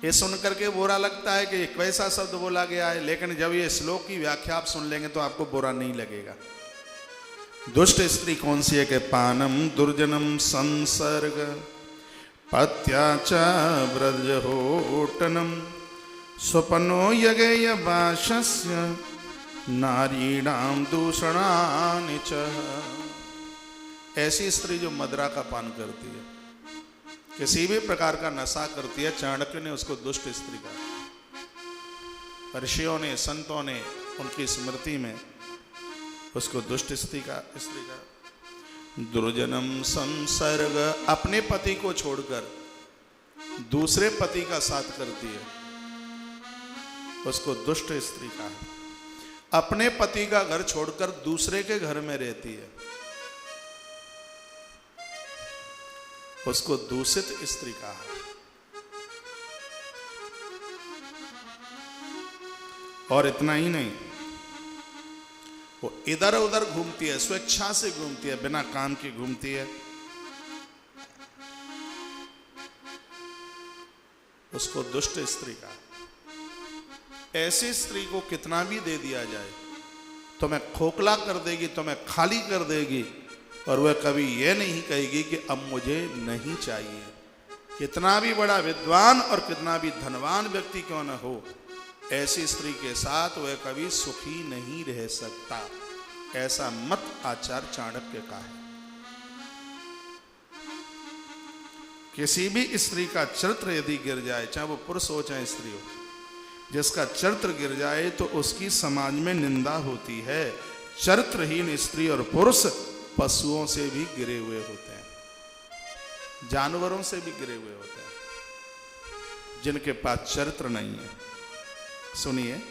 ये सुनकर के बुरा लगता है कि एक वैसा शब्द बोला गया है, लेकिन जब ये श्लोक की व्याख्या आप सुन लेंगे तो आपको बुरा नहीं लगेगा। दुष्ट स्त्री कौन सी है कि पानम दुर्जनम संसर्ग पत्या च व्रजहोटनम स्वपनो यगेय वाशस्य नारीणाम दूषणानि च। ऐसी स्त्री जो मदिरा का पान करती है, किसी भी प्रकार का नशा करती है, चाणक्य ने उसको दुष्ट स्त्री कहा। ऋषियों ने, संतों ने उनकी स्मृति में उसको दुष्ट स्त्री का दुर्जनम संसर्ग, अपने पति को छोड़कर दूसरे पति का साथ करती है, उसको दुष्ट स्त्री का है। अपने पति का घर छोड़कर दूसरे के घर में रहती है, उसको दूषित स्त्री कहा है। और इतना ही नहीं, वो इधर उधर घूमती है, स्वेच्छा से घूमती है, बिना काम की घूमती है, उसको दुष्ट स्त्री कहा। ऐसी स्त्री को कितना भी दे दिया जाए तुम्हें खोखला कर देगी, तुम्हें खाली कर देगी, और वह कभी यह नहीं कहेगी कि अब मुझे नहीं चाहिए। कितना भी बड़ा विद्वान और कितना भी धनवान व्यक्ति क्यों न हो, ऐसी स्त्री के साथ वह कभी सुखी नहीं रह सकता। ऐसा मत आचार्य चाणक्य का है। किसी भी स्त्री का चरित्र यदि गिर जाए, चाहे वो पुरुष हो चाहे स्त्री हो, जिसका चरित्र गिर जाए तो उसकी समाज में निंदा होती है। चरित्रहीन स्त्री और पुरुष पशुओं से भी गिरे हुए होते हैं, जानवरों से भी गिरे हुए होते हैं, जिनके पास चरित्र नहीं है। सुनिए,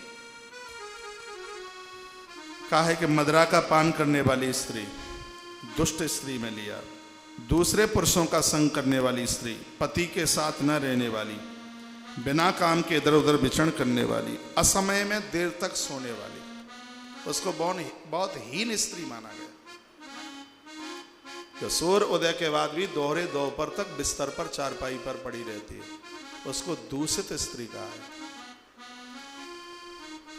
कहा है कि मदिरा का पान करने वाली स्त्री दुष्ट स्त्री में लिया, दूसरे पुरुषों का संग करने वाली स्त्री, पति के साथ न रहने वाली, बिना काम के इधर उधर विचरण करने वाली, असमय में देर तक सोने वाली, उसको बहुत हीन स्त्री माना गया। तो सूर्य उदय के बाद भी दोहरे दोपहर तक बिस्तर पर चारपाई पर पड़ी रहती है, उसको दूषित स्त्री कहा है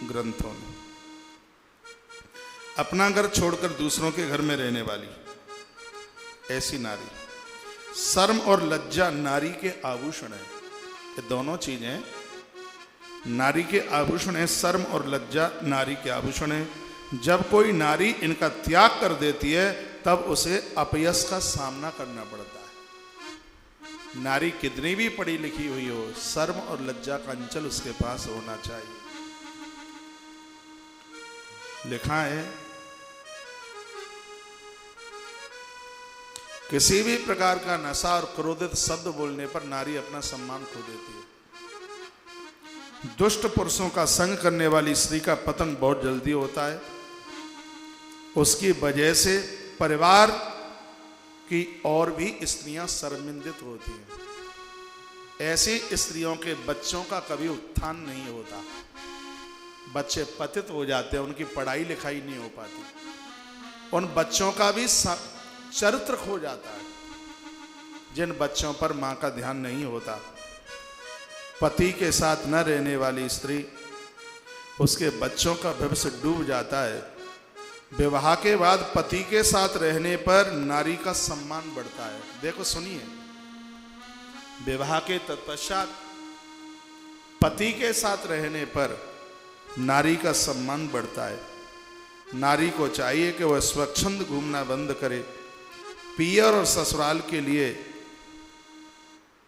ग्रंथों ने। अपना घर छोड़कर दूसरों के घर में रहने वाली ऐसी नारी, शर्म और लज्जा नारी के आभूषण है। ये दोनों चीजें नारी के आभूषण है, शर्म और लज्जा नारी के आभूषण है। जब कोई नारी इनका त्याग कर देती है तब उसे अपयश का सामना करना पड़ता है। नारी कितनी भी पढ़ी लिखी हुई हो, शर्म और लज्जा का अंचल उसके पास होना चाहिए। लिखा है किसी भी प्रकार का नशा और क्रोधित शब्द बोलने पर नारी अपना सम्मान खो देती है। दुष्ट पुरुषों का संग करने वाली स्त्री का पतन बहुत जल्दी होता है। उसकी वजह से परिवार की और भी स्त्रियां शर्मिंदित होती हैं। ऐसी स्त्रियों के बच्चों का कभी उत्थान नहीं होता, बच्चे पतित हो जाते हैं, उनकी पढ़ाई लिखाई नहीं हो पाती, उन बच्चों का भी चरित्र खो जाता है। जिन बच्चों पर मां का ध्यान नहीं होता, पति के साथ न रहने वाली स्त्री, उसके बच्चों का भविष्य डूब जाता है। विवाह के बाद पति के साथ रहने पर नारी का सम्मान बढ़ता है। देखो सुनिए, विवाह के तत्पश्चात पति के साथ रहने पर नारी का सम्मान बढ़ता है। नारी को चाहिए कि वह स्वच्छंद घूमना बंद करे, पियर और ससुराल के लिए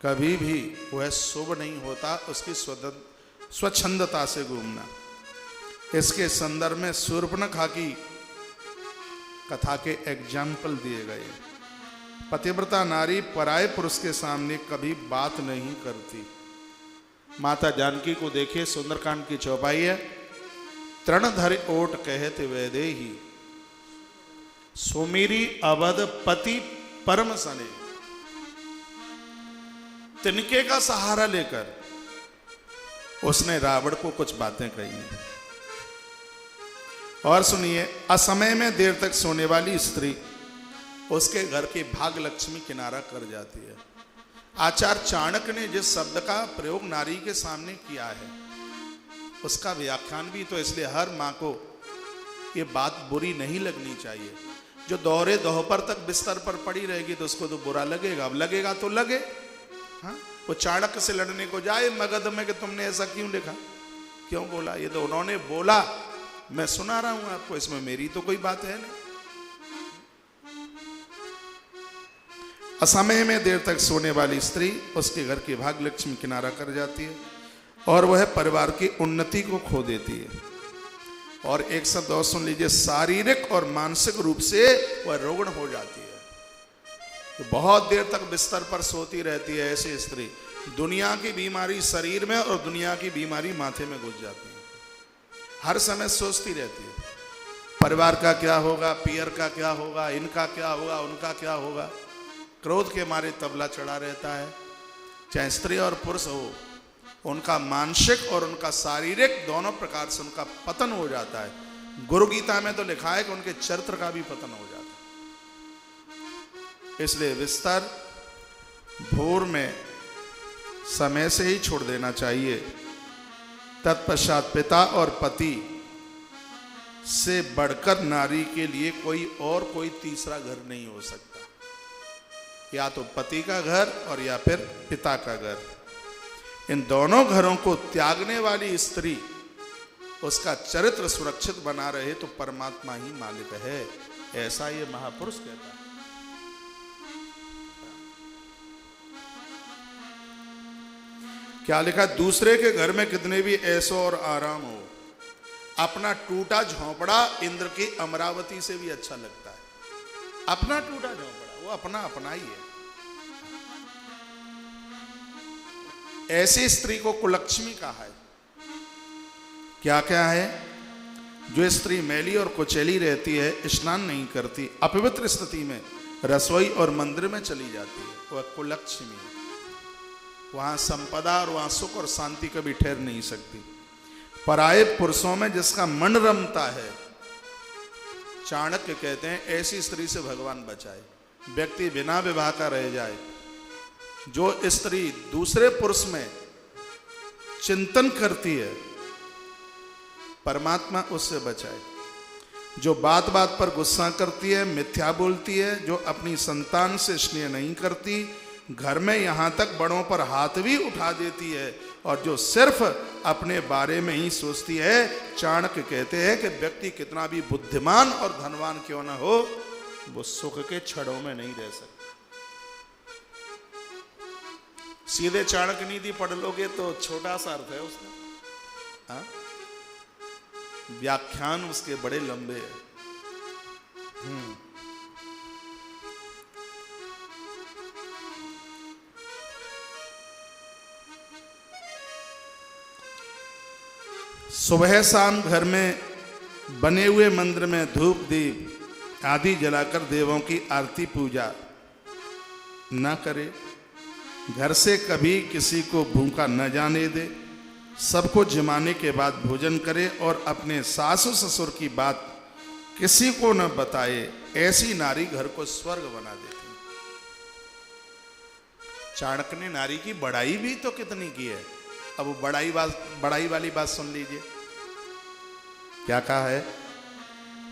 कभी भी वह शुभ नहीं होता उसकी स्वच्छंदता से घूमना। इसके संदर्भ में शूर्पणखा की कथा के एग्जाम्पल दिए गए। पतिव्रता नारी पराये पुरुष के सामने कभी बात नहीं करती। माता जानकी को देखिए, सुंदरकांड की चौपाई है, तृणधर ओट कहते वैदेही सुमेरी अवध पति परम सने। तिनके का सहारा लेकर उसने रावण को कुछ बातें कही। और सुनिए, असमय में देर तक सोने वाली स्त्री उसके घर की भाग लक्ष्मी किनारा कर जाती है। आचार्य चाणक्य ने जिस शब्द का प्रयोग नारी के सामने किया है उसका व्याख्यान भी, तो इसलिए हर माँ को ये बात बुरी नहीं लगनी चाहिए। जो दोहरे दोहपर तक बिस्तर पर पड़ी रहेगी तो उसको तो बुरा लगेगा, अब लगेगा तो लगे। हाँ, वो चाणक्य से लड़ने को जाए मगध में कि तुमने ऐसा क्यों लिखा, क्यों बोला, ये तो उन्होंने बोला, मैं सुना रहा हूं आपको, इसमें मेरी तो कोई बात है नहीं। असमय में देर तक सोने वाली स्त्री उसके घर की भाग्य लक्ष्मी किनारा कर जाती है और वह परिवार की उन्नति को खो देती है। और एक शब्द और सुन लीजिए, शारीरिक और मानसिक रूप से वह रुग्ण हो जाती है। तो बहुत देर तक बिस्तर पर सोती रहती है ऐसी स्त्री, दुनिया की बीमारी शरीर में और दुनिया की बीमारी माथे में घुस जाती है। हर समय सोचती रहती है परिवार का क्या होगा, पियर का क्या होगा, इनका क्या होगा, उनका क्या होगा। क्रोध के मारे तबला चढ़ा रहता है। चाहे स्त्री और पुरुष हो, उनका मानसिक और उनका शारीरिक दोनों प्रकार से उनका पतन हो जाता है। गुरु गीता में तो लिखा है कि उनके चरित्र का भी पतन हो जाता है। इसलिए बिस्तर भोर में समय से ही छोड़ देना चाहिए। तत्पश्चात पिता और पति से बढ़कर नारी के लिए कोई तीसरा घर नहीं हो सकता। या तो पति का घर और या फिर पिता का घर। इन दोनों घरों को त्यागने वाली स्त्री उसका चरित्र सुरक्षित बना रहे तो परमात्मा ही मालिक है, ऐसा ये महापुरुष कहता है। क्या लिखा, दूसरे के घर में कितने भी ऐशो और आराम हो, अपना टूटा झोंपड़ा इंद्र की अमरावती से भी अच्छा लगता है। अपना टूटा झोंपड़ा वो अपना अपना ही है। ऐसी स्त्री को कुलक्ष्मी कहा है। क्या क्या है? जो स्त्री मैली और कुचैली रहती है, स्नान नहीं करती, अपवित्र स्थिति में रसोई और मंदिर में चली जाती है, वह कुलक्ष्मी है। वहां संपदा और वहां सुख और शांति कभी ठहर नहीं सकती। पराये पुरुषों में जिसका मन रमता है, चाणक्य कहते हैं ऐसी स्त्री से भगवान बचाए, व्यक्ति बिना विवाह का रह जाए। जो स्त्री दूसरे पुरुष में चिंतन करती है, परमात्मा उससे बचाए। जो बात बात पर गुस्सा करती है, मिथ्या बोलती है, जो अपनी संतान से स्नेह नहीं करती, घर में यहां तक बड़ों पर हाथ भी उठा देती है, और जो सिर्फ अपने बारे में ही सोचती है, चाणक्य कहते हैं कि व्यक्ति कितना भी बुद्धिमान और धनवान क्यों ना हो, वो सुख के छड़ों में नहीं रह सकता। सीधे चाणक्य नीति पढ़ लोगे तो छोटा सा अर्थ है उसमें, हाँ? व्याख्यान उसके बड़े लंबे हैं। सुबह शाम घर में बने हुए मंदिर में धूप दीप आदि जलाकर देवों की आरती पूजा न करे। घर से कभी किसी को भूखा न जाने दे। सबको जमाने के बाद भोजन करे और अपने सासु ससुर की बात किसी को न बताए। ऐसी नारी घर को स्वर्ग बना देती। चाणक्य ने नारी की बड़ाई भी तो कितनी की है। अब बड़ाई वाली बात सुन लीजिए। क्या कहा है?